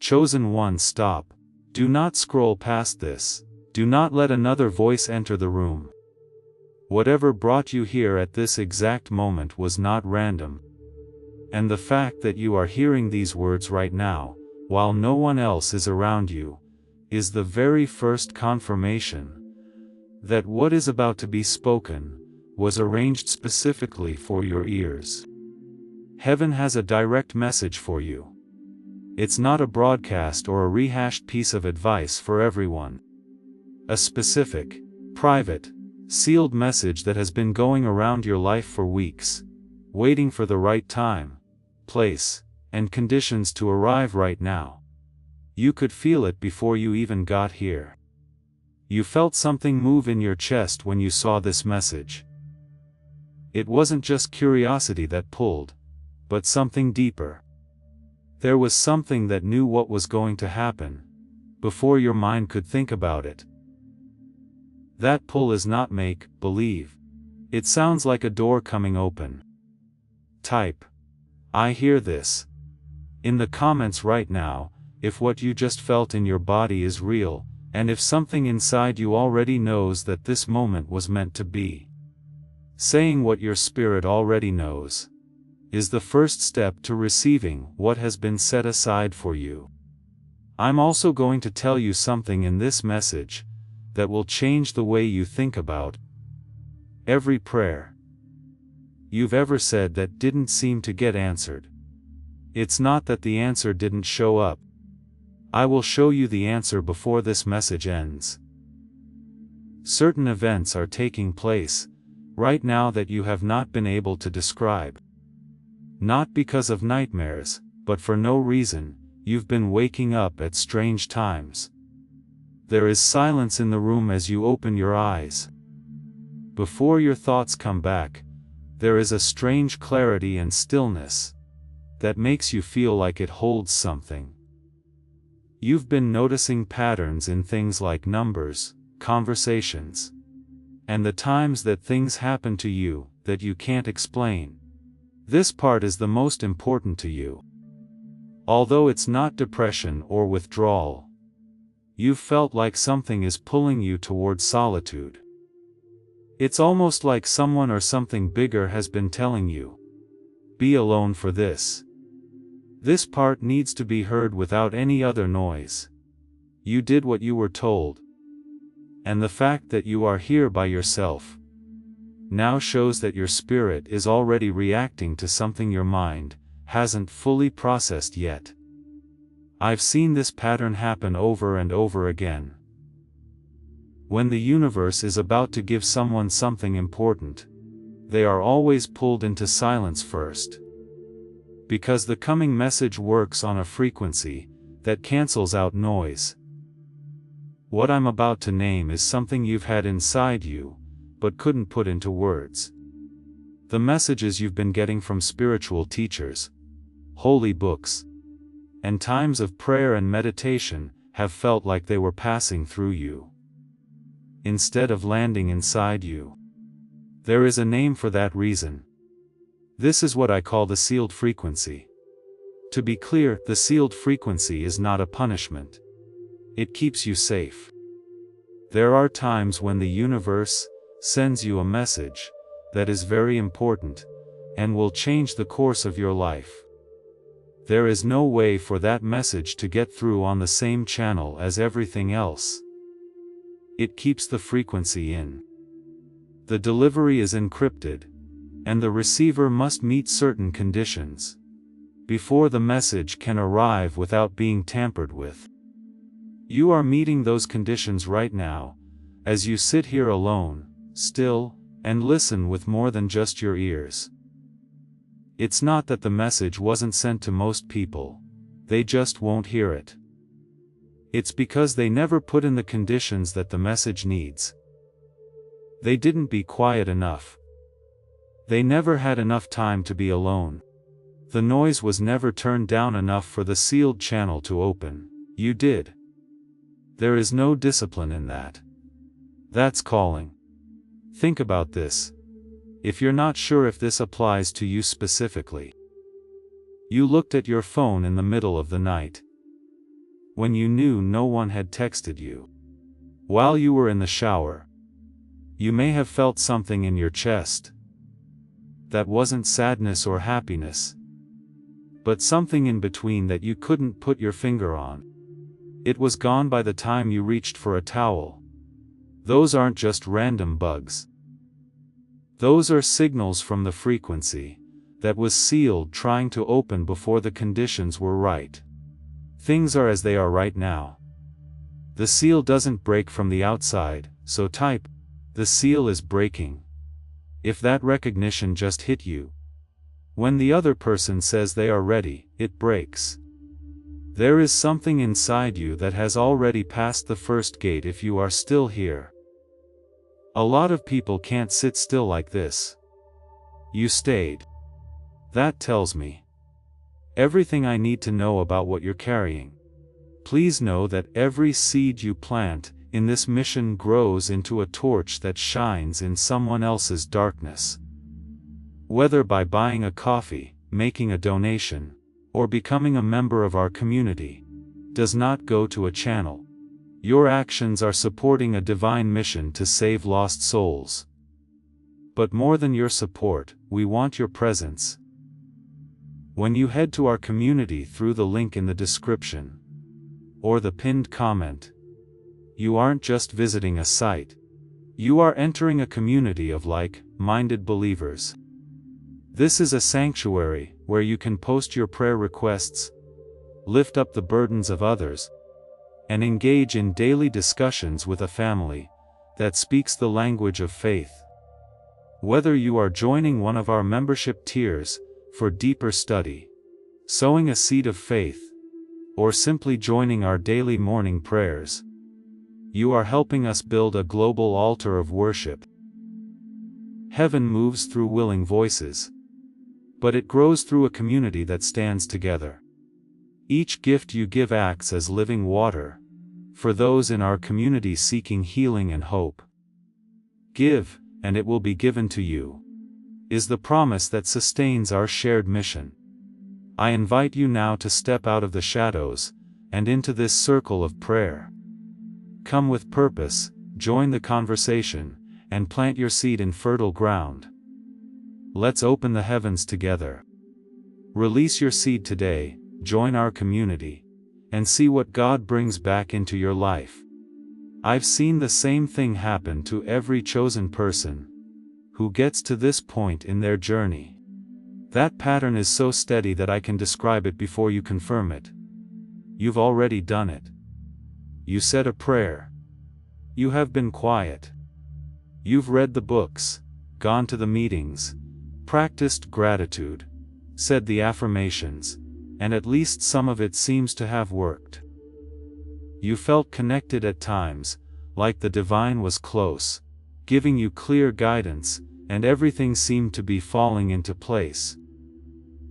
Chosen one, stop. Do not scroll past this. Do not let another voice enter the room. Whatever brought you here at this exact moment was not random. And the fact that you are hearing these words right now, while no one else is around you, is the very first confirmation that what is about to be spoken was arranged specifically for your ears. Heaven has a direct message for you. It's not a broadcast or a rehashed piece of advice for everyone. A specific, private, sealed message that has been going around your life for weeks, waiting for the right time, place, and conditions to arrive right now. You could feel it before you even got here. You felt something move in your chest when you saw this message. It wasn't just curiosity that pulled, but something deeper. There was something that knew what was going to happen, before your mind could think about it. That pull is not make-believe. It sounds like a door coming open. Type, "I hear this," in the comments right now, if what you just felt in your body is real, and if something inside you already knows that this moment was meant to be. Saying what your spirit already knows is the first step to receiving what has been set aside for you. I'm also going to tell you something in this message that will change the way you think about every prayer you've ever said that didn't seem to get answered. It's not that the answer didn't show up. I will show you the answer before this message ends. Certain events are taking place right now that you have not been able to describe. Not because of nightmares, but for no reason. You've been waking up at strange times. There is silence in the room as you open your eyes. Before your thoughts come back, there is a strange clarity and stillness that makes you feel like it holds something. You've been noticing patterns in things like numbers, conversations, and the times that things happen to you that you can't explain. This part is the most important to you. Although it's not depression or withdrawal, you've felt like something is pulling you towards solitude. It's almost like someone or something bigger has been telling you, "Be alone for this." This part needs to be heard without any other noise. You did what you were told. And the fact that you are here by yourself now shows that your spirit is already reacting to something your mind hasn't fully processed yet. I've seen this pattern happen over and over again. When the universe is about to give someone something important, they are always pulled into silence first. Because the coming message works on a frequency that cancels out noise. What I'm about to name is something you've had inside you, but couldn't put into words. The messages you've been getting from spiritual teachers, holy books, and times of prayer and meditation have felt like they were passing through you, instead of landing inside you. There is a name for that reason. This is what I call the sealed frequency. To be clear, the sealed frequency is not a punishment. It keeps you safe. There are times when the universe sends you a message that is very important and will change the course of your life. There is no way for that message to get through on the same channel as everything else. It keeps the frequency in. The delivery is encrypted, and the receiver must meet certain conditions before the message can arrive without being tampered with. You are meeting those conditions right now, as you sit here alone, still, and listen with more than just your ears. It's not that the message wasn't sent to most people, they just won't hear it. It's because they never put in the conditions that the message needs. They didn't be quiet enough. They never had enough time to be alone. The noise was never turned down enough for the sealed channel to open. You did. There is no discipline in that. That's calling. Think about this. If you're not sure if this applies to you specifically. You looked at your phone in the middle of the night. when you knew no one had texted you. While you were in the shower, you may have felt something in your chest. That wasn't sadness or happiness, but something in between that you couldn't put your finger on. It was gone by the time you reached for a towel. Those aren't just random bugs. Those are signals from the frequency that was sealed, trying to open before the conditions were right. Things are as they are right now. The seal doesn't break from the outside, so type, "The seal is breaking." If that recognition just hit you. When the other person says they are ready, it breaks. There is something inside you that has already passed the first gate if you are still here. A lot of people can't sit still like this. You stayed. That tells me everything I need to know about what you're carrying. Please know that every seed you plant in this mission grows into a torch that shines in someone else's darkness. Whether by buying a coffee, making a donation, or becoming a member of our community, does not go to a channel. Your actions are supporting a divine mission to save lost souls. But more than your support, we want your presence. When you head to our community through the link in the description, or the pinned comment, you aren't just visiting a site. You are entering a community of like-minded believers. This is a sanctuary where you can post your prayer requests, lift up the burdens of others, and engage in daily discussions with a family that speaks the language of faith. Whether you are joining one of our membership tiers for deeper study, sowing a seed of faith, or simply joining our daily morning prayers, you are helping us build a global altar of worship. Heaven moves through willing voices, but it grows through a community that stands together. Each gift you give acts as living water for those in our community seeking healing and hope. Give, and it will be given to you, is the promise that sustains our shared mission. I invite you now to step out of the shadows and into this circle of prayer. Come with purpose, join the conversation, and plant your seed in fertile ground. Let's open the heavens together. Release your seed today, join our community, and see what God brings back into your life. I've seen the same thing happen to every chosen person who gets to this point in their journey. That pattern is so steady that I can describe it before you confirm it. You've already done it. You said a prayer. You have been quiet. You've read the books, gone to the meetings, practiced gratitude, said the affirmations, and at least some of it seems to have worked. You felt connected at times, like the divine was close, giving you clear guidance, and everything seemed to be falling into place.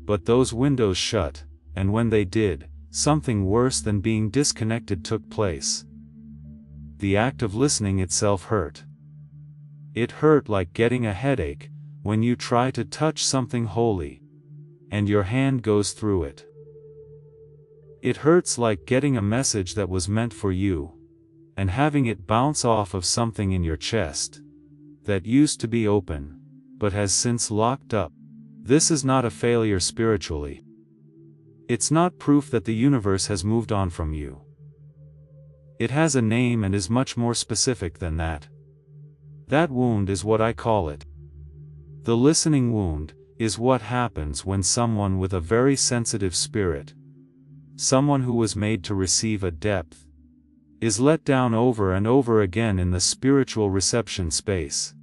But those windows shut, and when they did, something worse than being disconnected took place. The act of listening itself hurt. It hurt like getting a headache when you try to touch something holy, and your hand goes through it. It hurts like getting a message that was meant for you, and having it bounce off of something in your chest that used to be open, but has since locked up. This is not a failure spiritually. It's not proof that the universe has moved on from you. It has a name and is much more specific than that. That wound is what I call it. The listening wound is what happens when someone with a very sensitive spirit, someone who was made to receive a depth, is let down over and over again in the spiritual reception space.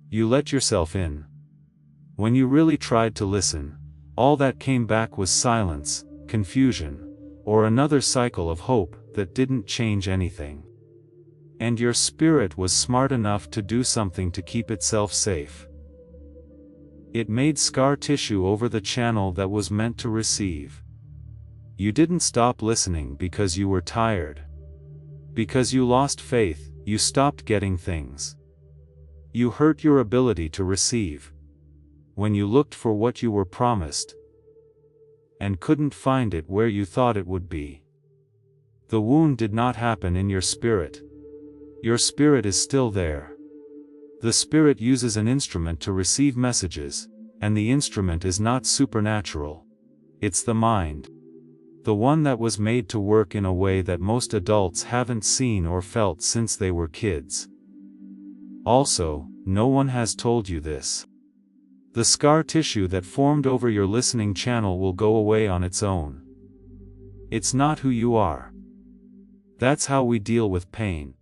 You let yourself in. When you really tried to listen, all that came back was silence, confusion, or another cycle of hope that didn't change anything. And your spirit was smart enough to do something to keep itself safe. It made scar tissue over the channel that was meant to receive. You didn't stop listening because you were tired. Because you lost faith, you stopped getting things. You hurt your ability to receive when you looked for what you were promised and couldn't find it where you thought it would be. The wound did not happen in your spirit. Your spirit is still there. The spirit uses an instrument to receive messages, and the instrument is not supernatural. It's the mind. The one that was made to work in a way that most adults haven't seen or felt since they were kids. Also, no one has told you this. The scar tissue that formed over your listening channel will go away on its own. It's not who you are. That's how we deal with pain.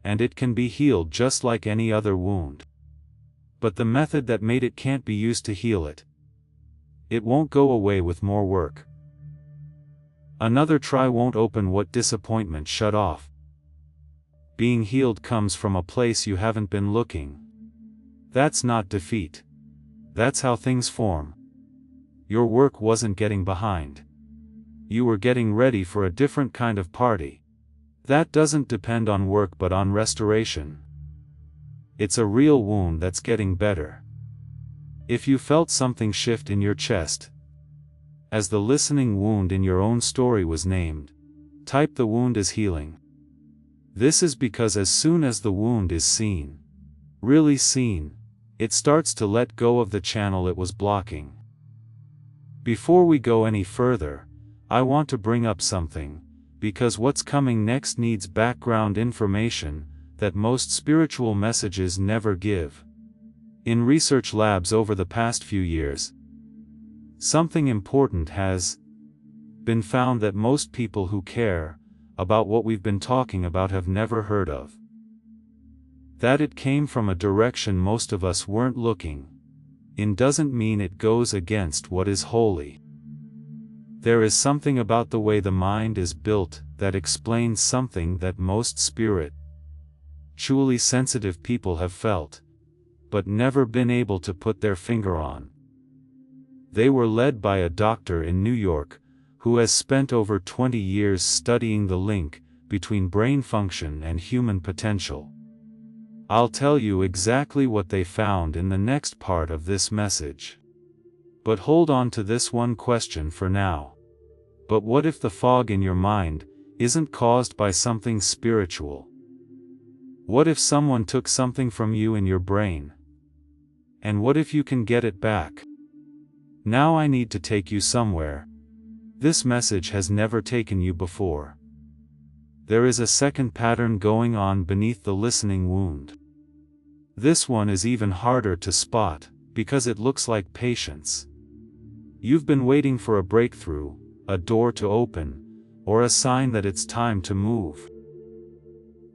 And it can be healed just like any other wound. But the method that made it can't be used to heal it. It won't go away with more work. Another try won't open what disappointment shut off. Being healed comes from a place you haven't been looking. That's not defeat. That's how things form. Your work wasn't getting behind. You were getting ready for a different kind of party. That doesn't depend on work but on restoration. It's a real wound that's getting better. If you felt something shift in your chest, as the listening wound in your own story was named, type the wound is healing. This is because as soon as the wound is seen, really seen, it starts to let go of the channel it was blocking. Before we go any further, I want to bring up something, because what's coming next needs background information that most spiritual messages never give. In research labs over the past few years, something important has been found that most people who care about what we've been talking about have never heard of. That it came from a direction most of us weren't looking in doesn't mean it goes against what is holy. There is something about the way the mind is built that explains something that most spiritually sensitive people have felt, but never been able to put their finger on. They were led by a doctor in New York, who has spent over 20 years studying the link between brain function and human potential. I'll tell you exactly what they found in the next part of this message. But hold on to this one question for now. But what if the fog in your mind isn't caused by something spiritual? What if someone took something from you in your brain? And what if you can get it back? Now I need to take you somewhere. This message has never taken you before. There is a second pattern going on beneath the listening wound. This one is even harder to spot, because it looks like patience. You've been waiting for a breakthrough, a door to open, or a sign that it's time to move.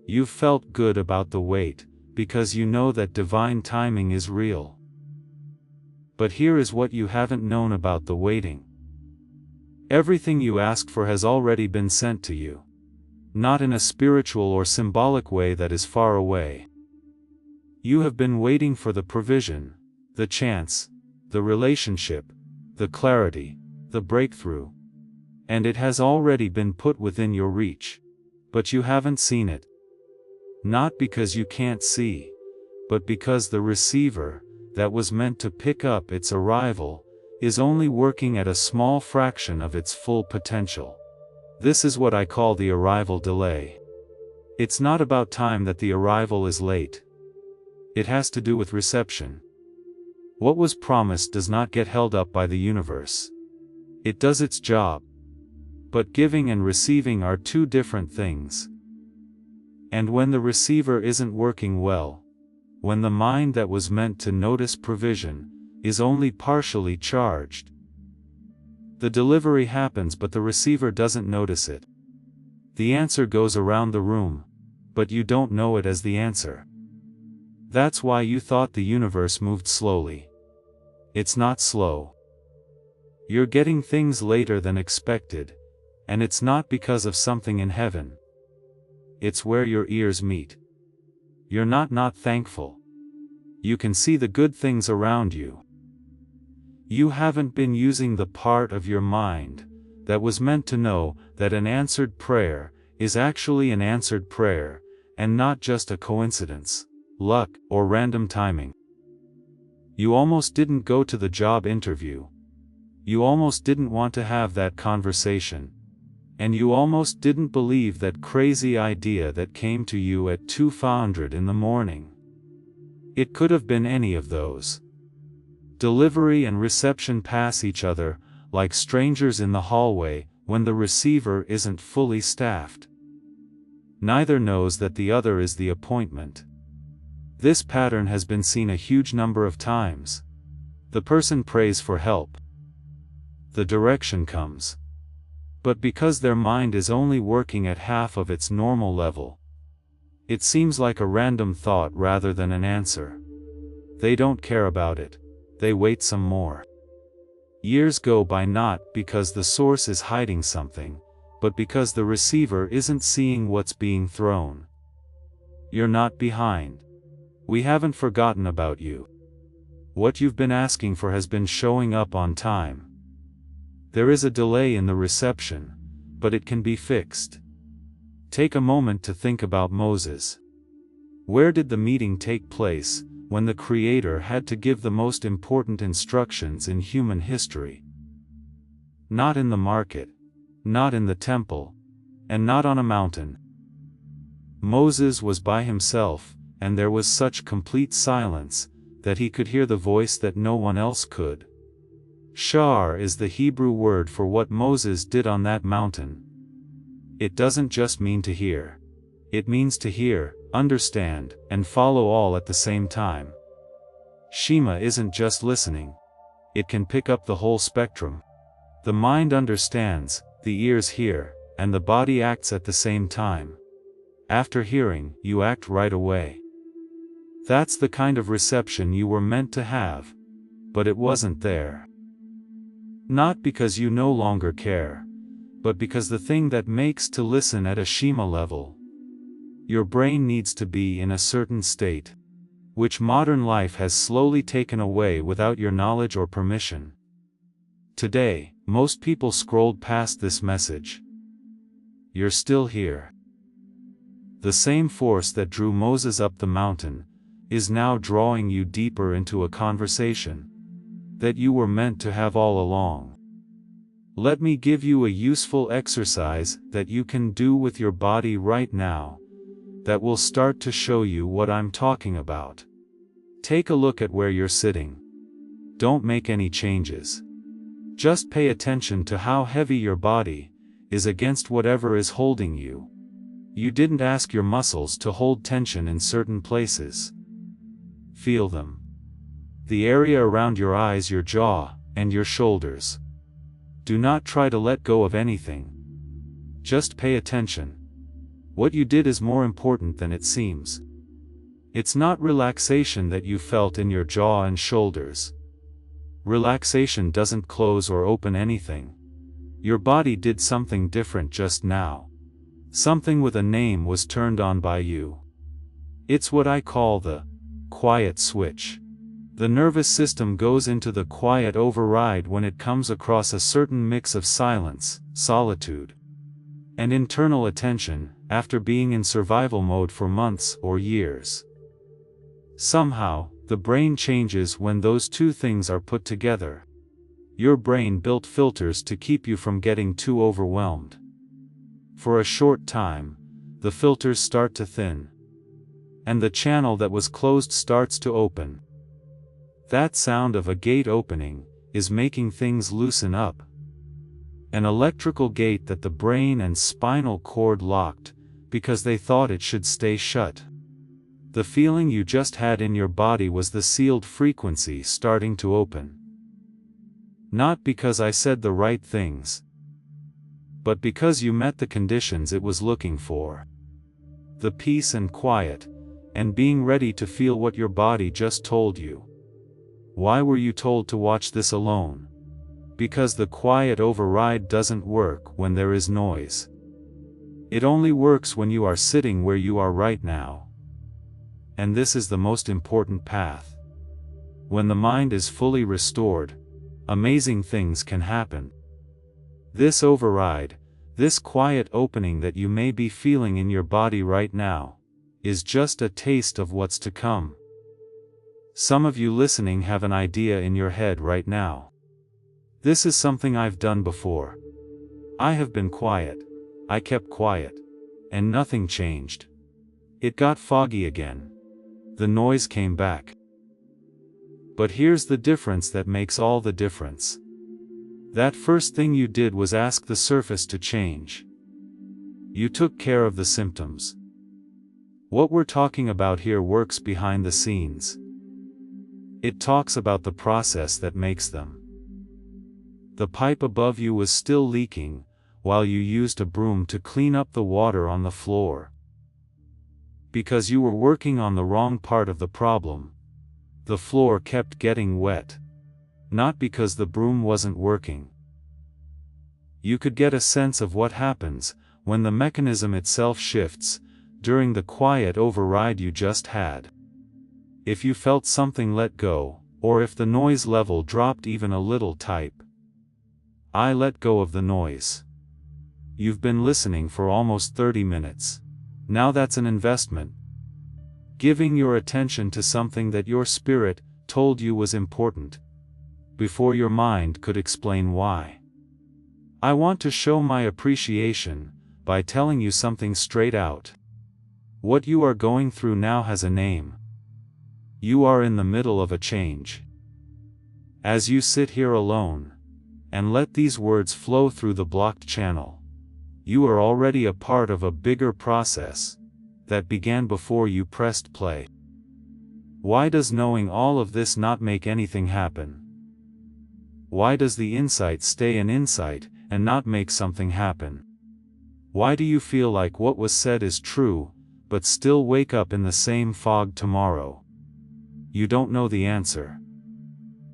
You've felt good about the wait, because you know that divine timing is real. But here is what you haven't known about the waiting. Everything you asked for has already been sent to you. Not in a spiritual or symbolic way that is far away. You have been waiting for the provision, the chance, the relationship, the clarity, the breakthrough. And it has already been put within your reach. But you haven't seen it. Not because you can't see, but because the receiver, that was meant to pick up its arrival, is only working at a small fraction of its full potential. This is what I call the arrival delay. It's not about time that the arrival is late. It has to do with reception. What was promised does not get held up by the universe. It does its job. But giving and receiving are two different things. And when the receiver isn't working well, when the mind that was meant to notice provision is only partially charged, the delivery happens but the receiver doesn't notice it. The answer goes around the room, but you don't know it as the answer. That's why you thought the universe moved slowly. It's not slow. You're getting things later than expected, and it's not because of something in heaven. It's where your ears meet. You're not thankful. You can see the good things around you. You haven't been using the part of your mind that was meant to know that an answered prayer is actually an answered prayer, and not just a coincidence, luck, or random timing. You almost didn't go to the job interview. You almost didn't want to have that conversation. And you almost didn't believe that crazy idea that came to you at 2:00 in the morning. It could have been any of those. Delivery and reception pass each other, like strangers in the hallway, when the receiver isn't fully staffed. Neither knows that the other is the appointment. This pattern has been seen a huge number of times. The person prays for help. The direction comes. But because their mind is only working at half of its normal level, it seems like a random thought rather than an answer. They don't care about it. They wait some more. Years go by not because the source is hiding something, but because the receiver isn't seeing what's being thrown. You're not behind. We haven't forgotten about you. What you've been asking for has been showing up on time. There is a delay in the reception, but it can be fixed. Take a moment to think about Moses. Where did the meeting take place, when the Creator had to give the most important instructions in human history? Not in the market, not in the temple, and not on a mountain. Moses was by himself, and there was such complete silence, that he could hear the voice that no one else could. Shar is the Hebrew word for what Moses did on that mountain. It doesn't just mean to hear. It means to hear, understand, and follow all at the same time. Shema isn't just listening. It can pick up the whole spectrum. The mind understands, the ears hear, and the body acts at the same time. After hearing, you act right away. That's the kind of reception you were meant to have. But it wasn't there. Not because you no longer care, but because the thing that makes to listen at a Shema level. Your brain needs to be in a certain state, which modern life has slowly taken away without your knowledge or permission. Today, most people scrolled past this message. You're still here. The same force that drew Moses up the mountain is now drawing you deeper into a conversation that you were meant to have all along. Let me give you a useful exercise that you can do with your body right now that will start to show you what I'm talking about. Take a look at where you're sitting. Don't make any changes. Just pay attention to how heavy your body is against whatever is holding you. You didn't ask your muscles to hold tension in certain places. Feel them. The area around your eyes, your jaw, and your shoulders. Do not try to let go of anything. Just pay attention. What you did is more important than it seems. It's not relaxation that you felt in your jaw and shoulders. Relaxation doesn't close or open anything. Your body did something different just now. Something with a name was turned on by you. It's what I call the quiet switch. The nervous system goes into the quiet override when it comes across a certain mix of silence, solitude, and internal attention, after being in survival mode for months or years. Somehow, the brain changes when those two things are put together. Your brain built filters to keep you from getting too overwhelmed. For a short time, the filters start to thin, and the channel that was closed starts to open. That sound of a gate opening is making things loosen up. An electrical gate that the brain and spinal cord locked because they thought it should stay shut. The feeling you just had in your body was the sealed frequency starting to open. Not because I said the right things, but because you met the conditions it was looking for. The peace and quiet, and being ready to feel what your body just told you. Why were you told to watch this alone? Because the quiet override doesn't work when there is noise. It only works when you are sitting where you are right now. And this is the most important path. When the mind is fully restored, amazing things can happen. This override, this quiet opening that you may be feeling in your body right now, is just a taste of what's to come. Some of you listening have an idea in your head right now. This is something I've done before. I have been quiet, I kept quiet. And nothing changed. It got foggy again. The noise came back. But here's the difference that makes all the difference. That first thing you did was ask the surface to change. You took care of the symptoms. What we're talking about here works behind the scenes. It talks about the process that makes them. The pipe above you was still leaking, while you used a broom to clean up the water on the floor. Because you were working on the wrong part of the problem, the floor kept getting wet. Not because the broom wasn't working. You could get a sense of what happens when the mechanism itself shifts during the quiet override you just had. If you felt something let go, or if the noise level dropped even a little, type I let go of the noise. You've been listening for almost 30 minutes. Now that's an investment. Giving your attention to something that your spirit told you was important, before your mind could explain why. I want to show my appreciation by telling you something straight out. What you are going through now has a name. You are in the middle of a change. As you sit here alone, and let these words flow through the blocked channel, you are already a part of a bigger process that began before you pressed play. Why does knowing all of this not make anything happen? Why does the insight stay an insight and not make something happen? Why do you feel like what was said is true, but still wake up in the same fog tomorrow? You don't know the answer.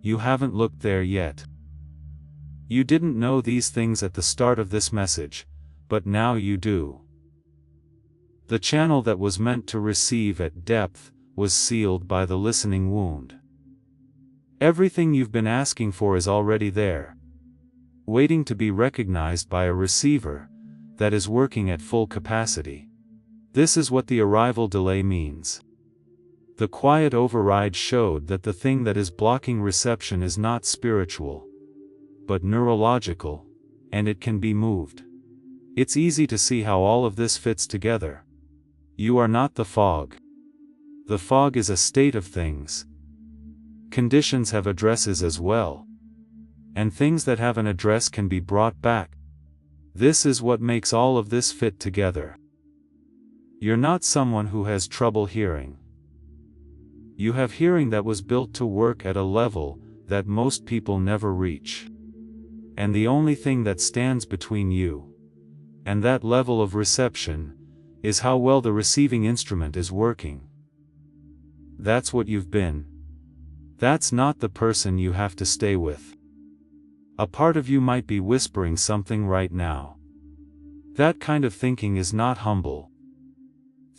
You haven't looked there yet. You didn't know these things at the start of this message, but now you do. The channel that was meant to receive at depth was sealed by the listening wound. Everything you've been asking for is already there, waiting to be recognized by a receiver that is working at full capacity. This is what the arrival delay means. The quiet override showed that the thing that is blocking reception is not spiritual, but neurological, and it can be moved. It's easy to see how all of this fits together. You are not the fog. The fog is a state of things. Conditions have addresses as well. And things that have an address can be brought back. This is what makes all of this fit together. You're not someone who has trouble hearing. You have hearing that was built to work at a level that most people never reach. And the only thing that stands between you and that level of reception is how well the receiving instrument is working. That's what you've been. That's not the person you have to stay with. A part of you might be whispering something right now. That kind of thinking is not humble.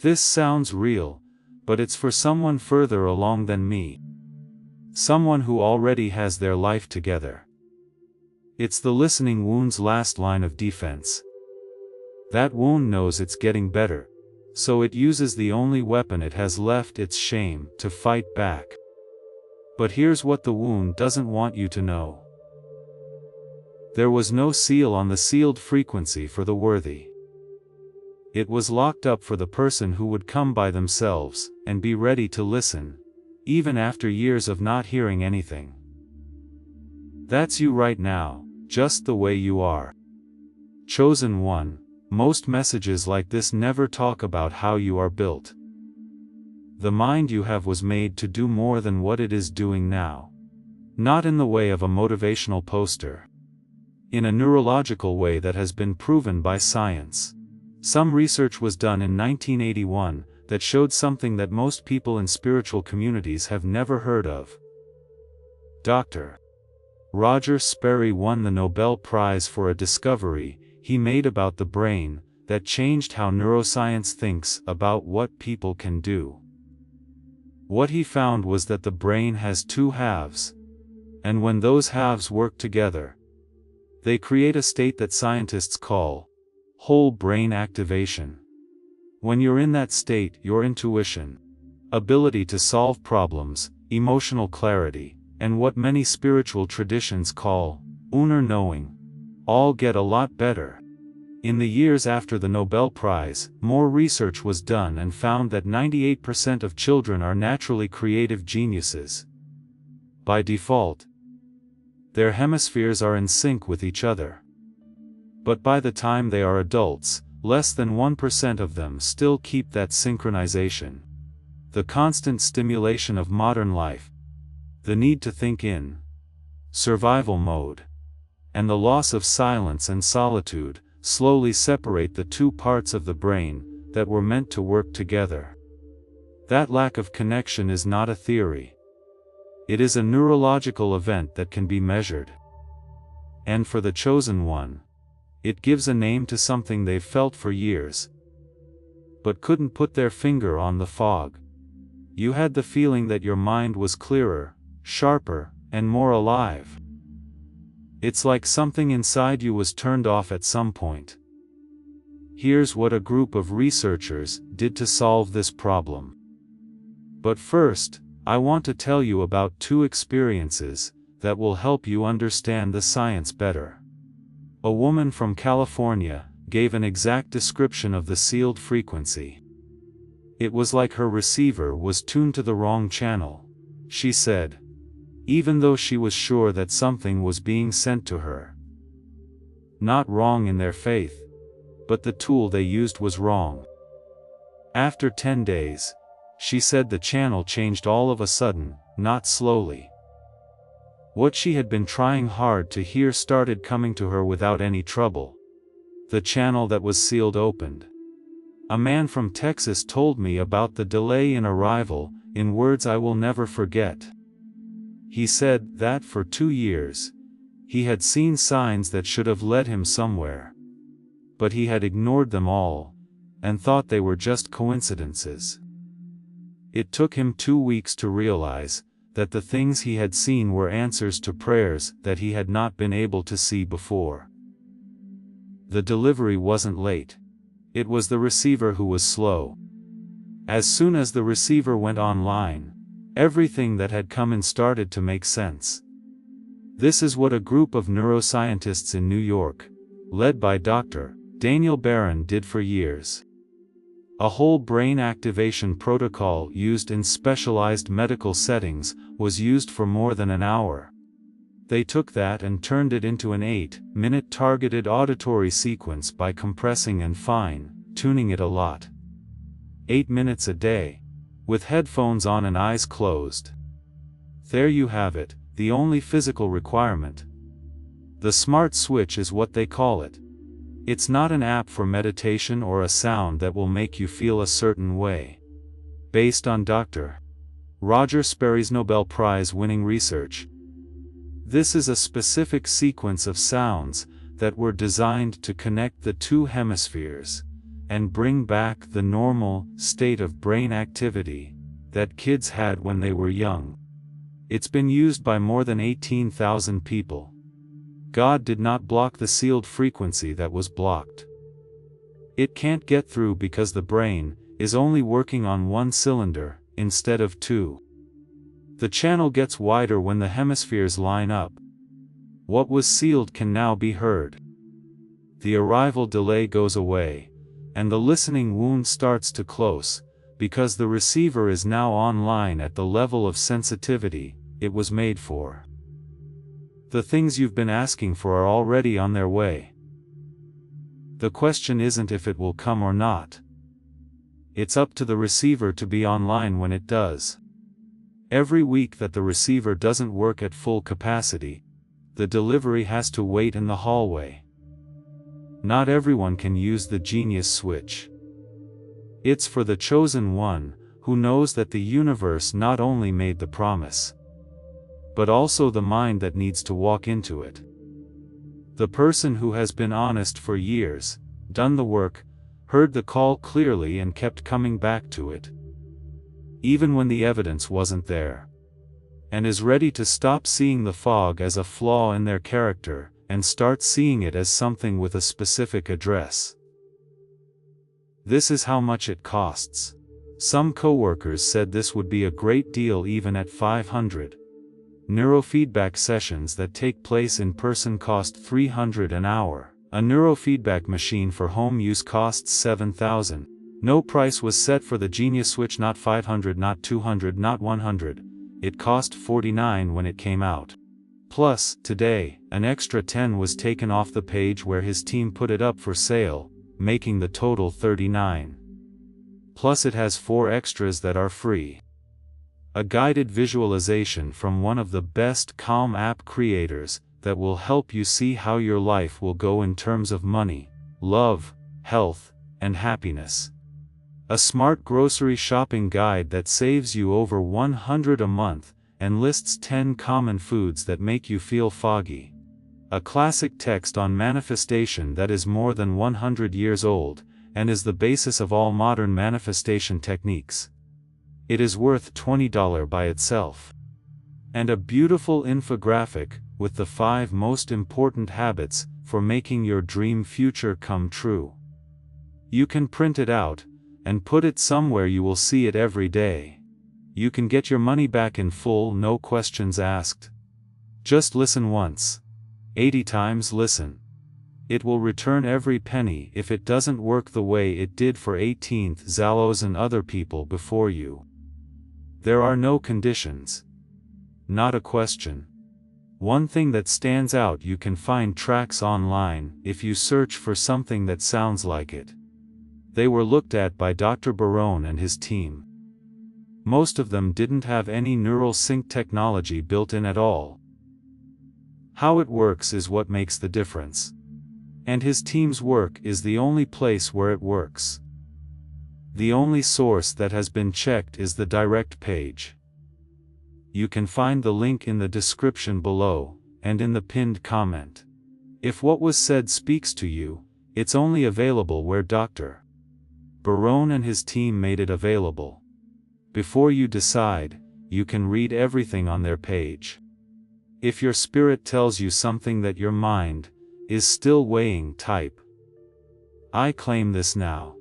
This sounds real, but it's for someone further along than me. Someone who already has their life together. It's the listening wound's last line of defense. That wound knows it's getting better, so it uses the only weapon it has left, its shame, to fight back. But here's what the wound doesn't want you to know. There was no seal on the sealed frequency for the worthy. It was locked up for the person who would come by themselves and be ready to listen, even after years of not hearing anything. That's you right now, just the way you are. Chosen one. Most messages like this never talk about how you are built. The mind you have was made to do more than what it is doing now. Not in the way of a motivational poster. In a neurological way that has been proven by science. Some research was done in 1981 that showed something that most people in spiritual communities have never heard of. Dr. Roger Sperry won the Nobel Prize for a discovery he made about the brain that changed how neuroscience thinks about what people can do. What he found was that the brain has two halves, and when those halves work together, they create a state that scientists call whole brain activation. When you're in that state, your intuition, ability to solve problems, emotional clarity, and what many spiritual traditions call inner knowing, all get a lot better. In the years after the Nobel Prize, more research was done and found that 98% of children are naturally creative geniuses. By default, their hemispheres are in sync with each other. But by the time they are adults, less than 1% of them still keep that synchronization. The constant stimulation of modern life, the need to think in survival mode, and the loss of silence and solitude, slowly separate the two parts of the brain that were meant to work together. That lack of connection is not a theory. It is a neurological event that can be measured. And for the chosen one, it gives a name to something they've felt for years, but couldn't put their finger on: the fog. You had the feeling that your mind was clearer, sharper, and more alive. It's like something inside you was turned off at some point. Here's what a group of researchers did to solve this problem. But first, I want to tell you about two experiences that will help you understand the science better. A woman from California gave an exact description of the sealed frequency. It was like her receiver was tuned to the wrong channel, she said, even though she was sure that something was being sent to her. Not wrong in their faith, but the tool they used was wrong. After 10 days, she said the channel changed all of a sudden, not slowly. What she had been trying hard to hear started coming to her without any trouble. The channel that was sealed opened. A man from Texas told me about the delay in arrival, in words I will never forget. He said that for 2 years, he had seen signs that should have led him somewhere. But he had ignored them all, and thought they were just coincidences. It took him 2 weeks to realize that the things he had seen were answers to prayers that he had not been able to see before. The delivery wasn't late. It was the receiver who was slow. As soon as the receiver went online, everything that had come in started to make sense. This is what a group of neuroscientists in New York, led by Dr. Daniel Barron, did for years. A whole brain activation protocol used in specialized medical settings was used for more than an hour. They took that and turned it into an 8-minute targeted auditory sequence by compressing and fine-tuning it a lot. 8 minutes a day, with headphones on and eyes closed. There you have it, the only physical requirement. The smart switch is what they call it. It's not an app for meditation or a sound that will make you feel a certain way. Based on Dr. Roger Sperry's Nobel Prize-winning research, this is a specific sequence of sounds that were designed to connect the two hemispheres and bring back the normal state of brain activity that kids had when they were young. It's been used by more than 18,000 people. God did not block the sealed frequency that was blocked. It can't get through because the brain is only working on one cylinder instead of two. The channel gets wider when the hemispheres line up. What was sealed can now be heard. The arrival delay goes away, and the listening wound starts to close, because the receiver is now online at the level of sensitivity it was made for. The things you've been asking for are already on their way. The question isn't if it will come or not. It's up to the receiver to be online when it does. Every week that the receiver doesn't work at full capacity, the delivery has to wait in the hallway. Not everyone can use the genius switch. It's for the chosen one, who knows that the universe not only made the promise, but also the mind that needs to walk into it. The person who has been honest for years, done the work, heard the call clearly and kept coming back to it, even when the evidence wasn't there, and is ready to stop seeing the fog as a flaw in their character, and start seeing it as something with a specific address. This is how much it costs. Some coworkers said this would be a great deal even at $500. Neurofeedback sessions that take place in person cost $300 an hour, A neurofeedback machine for home use costs $7,000. No price was set for the Genius Switch, not 500, not 200, not 100. It cost $49 when it came out. Plus, today, an extra 10 was taken off the page where his team put it up for sale, making the total $39. Plus it has 4 extras that are free. A guided visualization from one of the best Calm app creators that will help you see how your life will go in terms of money, love, health, and happiness. A smart grocery shopping guide that saves you over $100 a month and lists 10 common foods that make you feel foggy. A classic text on manifestation that is more than 100 years old and is the basis of all modern manifestation techniques. It is worth $20 by itself. And a beautiful infographic with the 5 most important habits for making your dream future come true. You can print it out and put it somewhere you will see it every day. You can get your money back in full, no questions asked. Just listen once. 80 times listen. It will return every penny if it doesn't work the way it did for 18th Zallos and other people before you. There are no conditions. Not a question. One thing that stands out: you can find tracks online if you search for something that sounds like it. They were looked at by Dr. Barone and his team. Most of them didn't have any neural sync technology built in at all. How it works is what makes the difference. And his team's work is the only place where it works. The only source that has been checked is the direct page. You can find the link in the description below, and in the pinned comment. If what was said speaks to you, it's only available where Dr. Barone and his team made it available. Before you decide, you can read everything on their page. If your spirit tells you something that your mind is still weighing, type "I claim this now."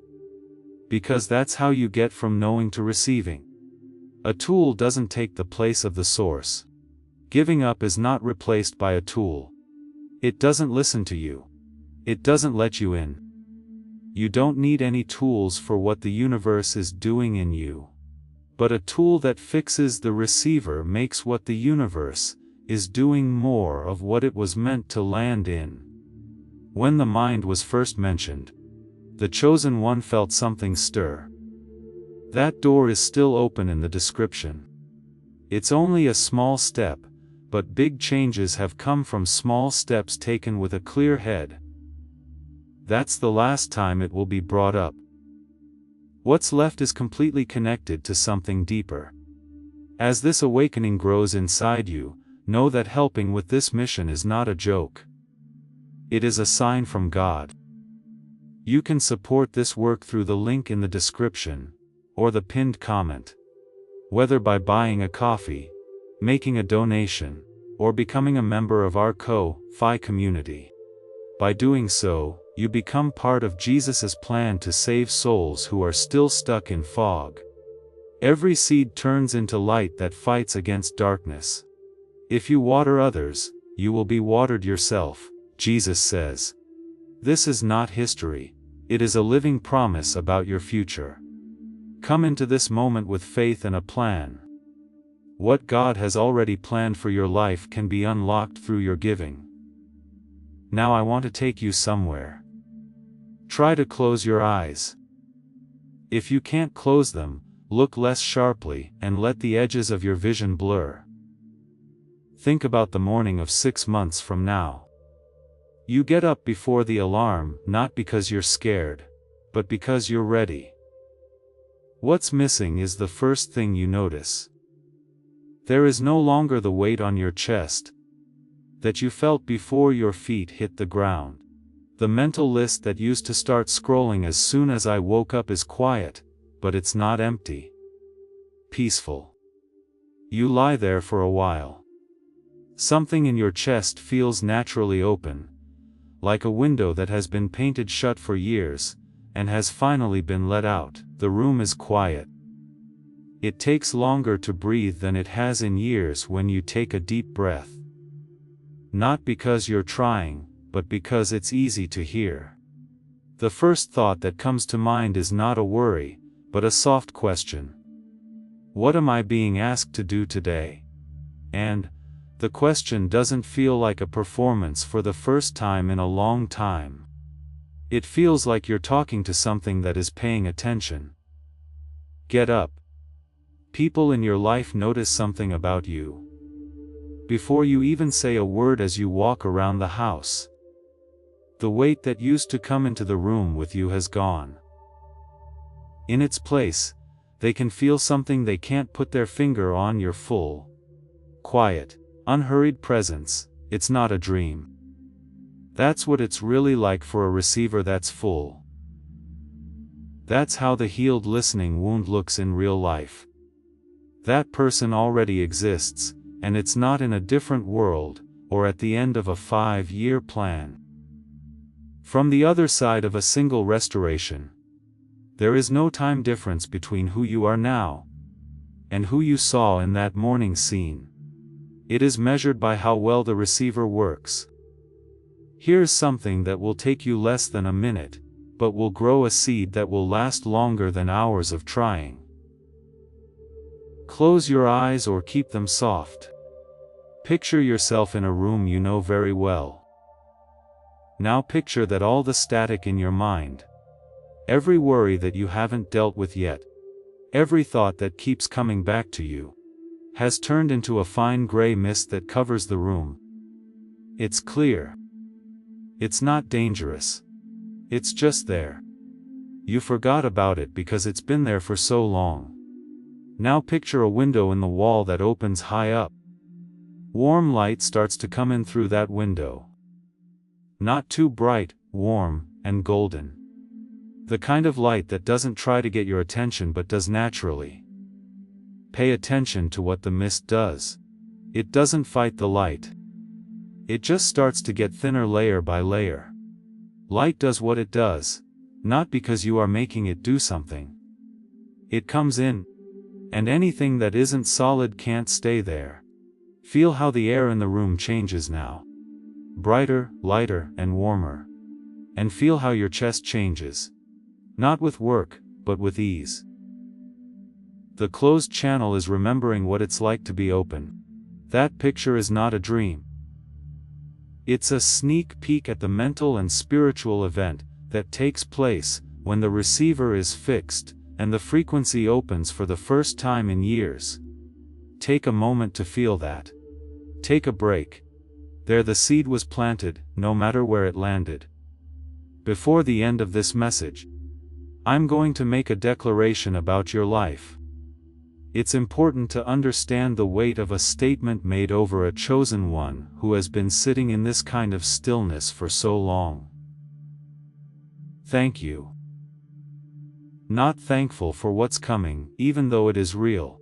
Because that's how you get from knowing to receiving. A tool doesn't take the place of the source. Giving up is not replaced by a tool. It doesn't listen to you. It doesn't let you in. You don't need any tools for what the universe is doing in you. But a tool that fixes the receiver makes what the universe is doing more of what it was meant to land in. When the mind was first mentioned, the chosen one felt something stir. That door is still open in the description. It's only a small step, but big changes have come from small steps taken with a clear head. That's the last time it will be brought up. What's left is completely connected to something deeper. As this awakening grows inside you, know that helping with this mission is not a joke. It is a sign from God. You can support this work through the link in the description, or the pinned comment. Whether by buying a coffee, making a donation, or becoming a member of our Ko-Fi community. By doing so, you become part of Jesus' plan to save souls who are still stuck in fog. Every seed turns into light that fights against darkness. If you water others, you will be watered yourself, Jesus says. This is not history. It is a living promise about your future. Come into this moment with faith and a plan. What God has already planned for your life can be unlocked through your giving. Now I want to take you somewhere. Try to close your eyes. If you can't close them, look less sharply and let the edges of your vision blur. Think about the morning of 6 months from now. You get up before the alarm, not because you're scared, but because you're ready. What's missing is the first thing you notice. There is no longer the weight on your chest that you felt before your feet hit the ground. The mental list that used to start scrolling as soon as I woke up is quiet, but it's not empty. Peaceful. You lie there for a while. Something in your chest feels naturally open, like a window that has been painted shut for years, and has finally been let out. The room is quiet. It takes longer to breathe than it has in years when you take a deep breath. Not because you're trying, but because it's easy to hear. The first thought that comes to mind is not a worry, but a soft question. What am I being asked to do today? And the question doesn't feel like a performance for the first time in a long time. It feels like you're talking to something that is paying attention. Get up. People in your life notice something about you before you even say a word as you walk around the house. The weight that used to come into the room with you has gone. In its place, they can feel something they can't put their finger on: your full, quiet, unhurried presence. It's not a dream. That's what it's really like for a receiver that's full. That's how the healed listening wound looks in real life. That person already exists, and it's not in a different world, or at the end of a 5-year plan. From the other side of a single restoration, there is no time difference between who you are now and who you saw in that morning scene. It is measured by how well the receiver works. Here's something that will take you less than a minute, but will grow a seed that will last longer than hours of trying. Close your eyes or keep them soft. Picture yourself in a room you know very well. Now picture that all the static in your mind, every worry that you haven't dealt with yet, every thought that keeps coming back to you, has turned into a fine gray mist that covers the room. It's clear. It's not dangerous. It's just there. You forgot about it because it's been there for so long. Now picture a window in the wall that opens high up. Warm light starts to come in through that window. Not too bright, warm, and golden. The kind of light that doesn't try to get your attention but does naturally. Pay attention to what the mist does. It doesn't fight the light. It just starts to get thinner layer by layer. Light does what it does, not because you are making it do something. It comes in, and anything that isn't solid can't stay there. Feel how the air in the room changes now. Brighter, lighter, and warmer. And feel how your chest changes. Not with work, but with ease. The closed channel is remembering what it's like to be open. That picture is not a dream. It's a sneak peek at the mental and spiritual event that takes place when the receiver is fixed and the frequency opens for the first time in years. Take a moment to feel that. Take a break. There the seed was planted, no matter where it landed. Before the end of this message, I'm going to make a declaration about your life. It's important to understand the weight of a statement made over a chosen one who has been sitting in this kind of stillness for so long. Thank you. Not thankful for what's coming, even though it is real.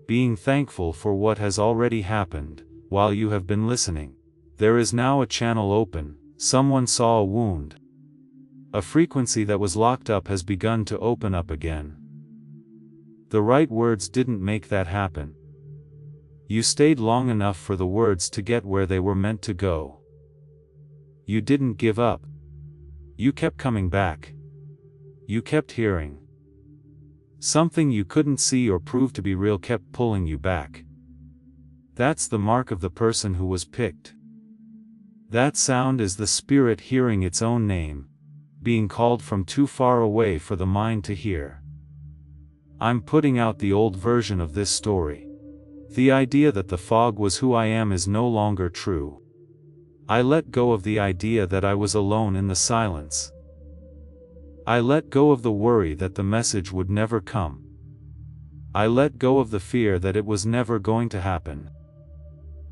Being thankful for what has already happened, while you have been listening. There is now a channel open. Someone saw a wound. A frequency that was locked up has begun to open up again. The right words didn't make that happen. You stayed long enough for the words to get where they were meant to go. You didn't give up. You kept coming back. You kept hearing. Something you couldn't see or prove to be real kept pulling you back. That's the mark of the person who was picked. That sound is the spirit hearing its own name, being called from too far away for the mind to hear. I'm putting out the old version of this story. The idea that the fog was who I am is no longer true. I let go of the idea that I was alone in the silence. I let go of the worry that the message would never come. I let go of the fear that it was never going to happen.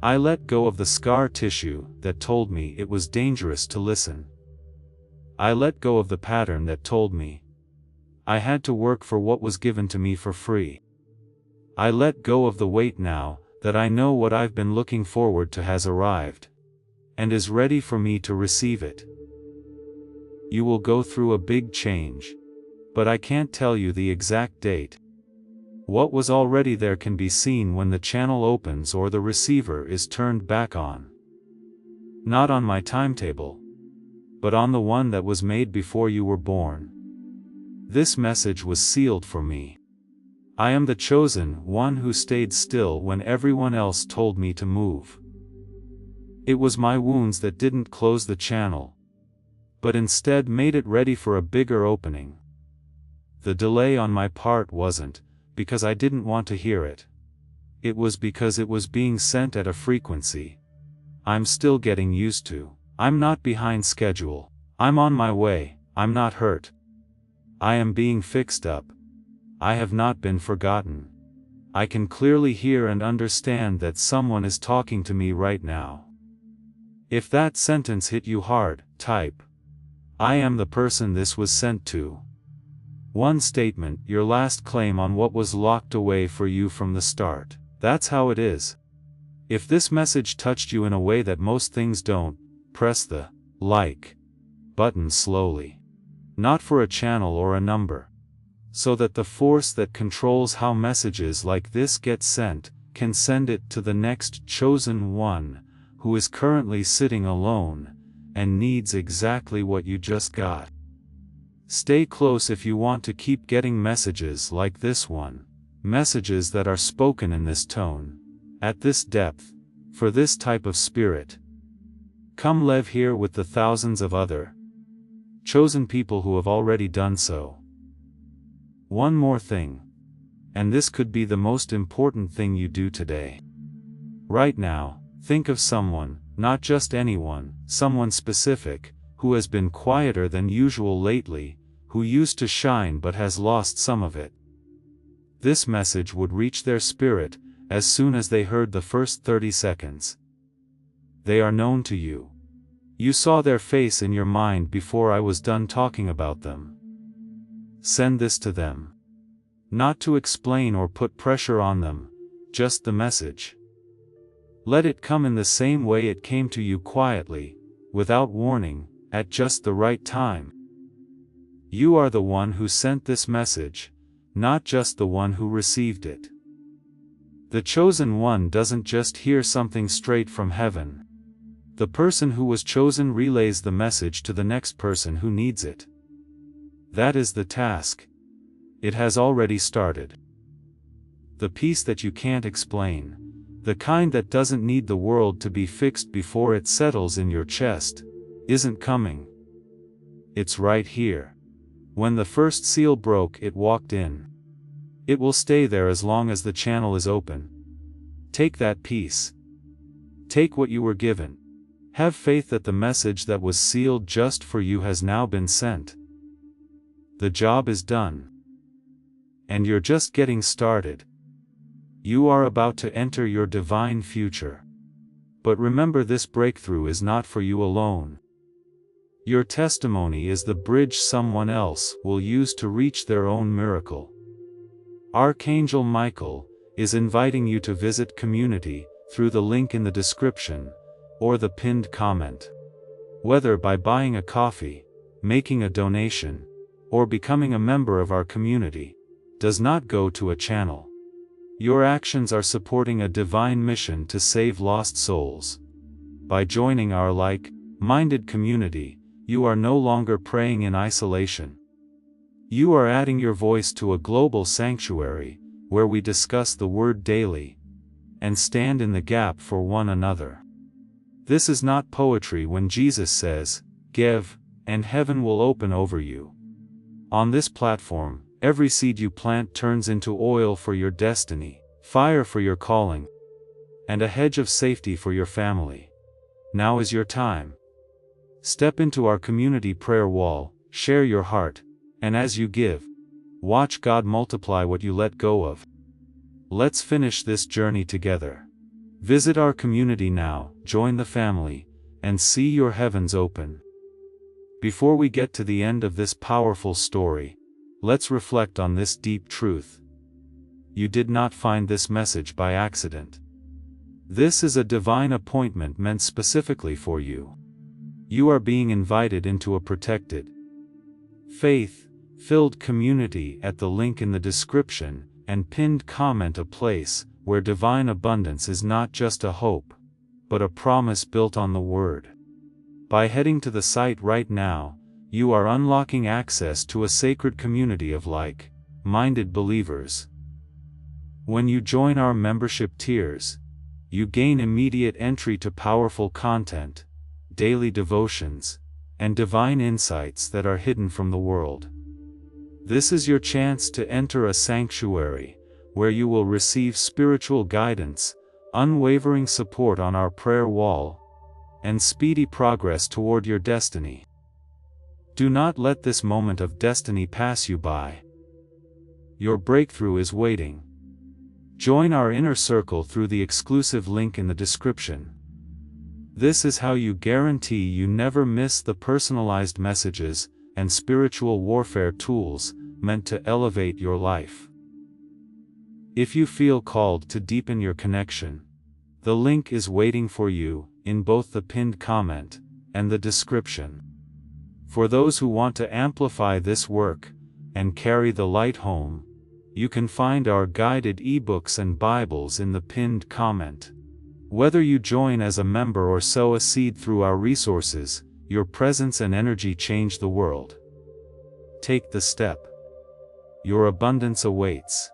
I let go of the scar tissue that told me it was dangerous to listen. I let go of the pattern that told me I had to work for what was given to me for free. I let go of the weight now that I know what I've been looking forward to has arrived and is ready for me to receive it. You will go through a big change, but I can't tell you the exact date. What was already there can be seen when the channel opens or the receiver is turned back on. Not on my timetable, but on the one that was made before you were born. This message was sealed for me. I am the chosen one who stayed still when everyone else told me to move. It was my wounds that didn't close the channel, but instead made it ready for a bigger opening. The delay on my part wasn't because I didn't want to hear it. It was because it was being sent at a frequency I'm still getting used to. I'm not behind schedule. I'm on my way. I'm not hurt. I am being fixed up. I have not been forgotten. I can clearly hear and understand that someone is talking to me right now. If that sentence hit you hard, type, I am the person this was sent to. One statement, your last claim on what was locked away for you from the start. That's how it is. If this message touched you in a way that most things don't, press the like button slowly. Not for a channel or a number. So that the force that controls how messages like this get sent, can send it to the next chosen one, who is currently sitting alone, and needs exactly what you just got. Stay close if you want to keep getting messages like this one. Messages that are spoken in this tone, at this depth, for this type of spirit. Come live here with the thousands of other chosen people who have already done so. One more thing, and this could be the most important thing you do today. Right now, think of someone, not just anyone, someone specific, who has been quieter than usual lately, who used to shine but has lost some of it. This message would reach their spirit as soon as they heard the first 30 seconds. They are known to you. You saw their face in your mind before I was done talking about them. Send this to them. Not to explain or put pressure on them, just the message. Let it come in the same way it came to you quietly, without warning, at just the right time. You are the one who sent this message, not just the one who received it. The chosen one doesn't just hear something straight from heaven. The person who was chosen relays the message to the next person who needs it. That is the task. It has already started. The peace that you can't explain, the kind that doesn't need the world to be fixed before it settles in your chest, isn't coming. It's right here. When the first seal broke, it walked in. It will stay there as long as the channel is open. Take that peace. Take what you were given. Have faith that the message that was sealed just for you has now been sent. The job is done. And you're just getting started. You are about to enter your divine future. But remember, this breakthrough is not for you alone. Your testimony is the bridge someone else will use to reach their own miracle. Archangel Michael is inviting you to visit community through the link in the description or the pinned comment. Whether by buying a coffee, making a donation, or becoming a member of our community, does not go to a channel. Your actions are supporting a divine mission to save lost souls. By joining our like-minded community, you are no longer praying in isolation. You are adding your voice to a global sanctuary, where we discuss the Word daily, and stand in the gap for one another. This is not poetry when Jesus says, "Give, and heaven will open over you." On this platform, every seed you plant turns into oil for your destiny, fire for your calling, and a hedge of safety for your family. Now is your time. Step into our community prayer wall, share your heart, and as you give, watch God multiply what you let go of. Let's finish this journey together. Visit our community now, join the family, and see your heavens open. Before we get to the end of this powerful story, let's reflect on this deep truth. You did not find this message by accident. This is a divine appointment meant specifically for you. You are being invited into a protected, faith-filled community at the link in the description and pinned comment, a place where divine abundance is not just a hope, but a promise built on the Word. By heading to the site right now, you are unlocking access to a sacred community of like-minded believers. When you join our membership tiers, you gain immediate entry to powerful content, daily devotions, and divine insights that are hidden from the world. This is your chance to enter a sanctuary, where you will receive spiritual guidance, unwavering support on our prayer wall, and speedy progress toward your destiny. Do not let this moment of destiny pass you by. Your breakthrough is waiting. Join our inner circle through the exclusive link in the description. This is how you guarantee you never miss the personalized messages and spiritual warfare tools meant to elevate your life. If you feel called to deepen your connection, the link is waiting for you in both the pinned comment and the description. For those who want to amplify this work and carry the light home, you can find our guided ebooks and Bibles in the pinned comment. Whether you join as a member or sow a seed through our resources, your presence and energy change the world. Take the step. Your abundance awaits.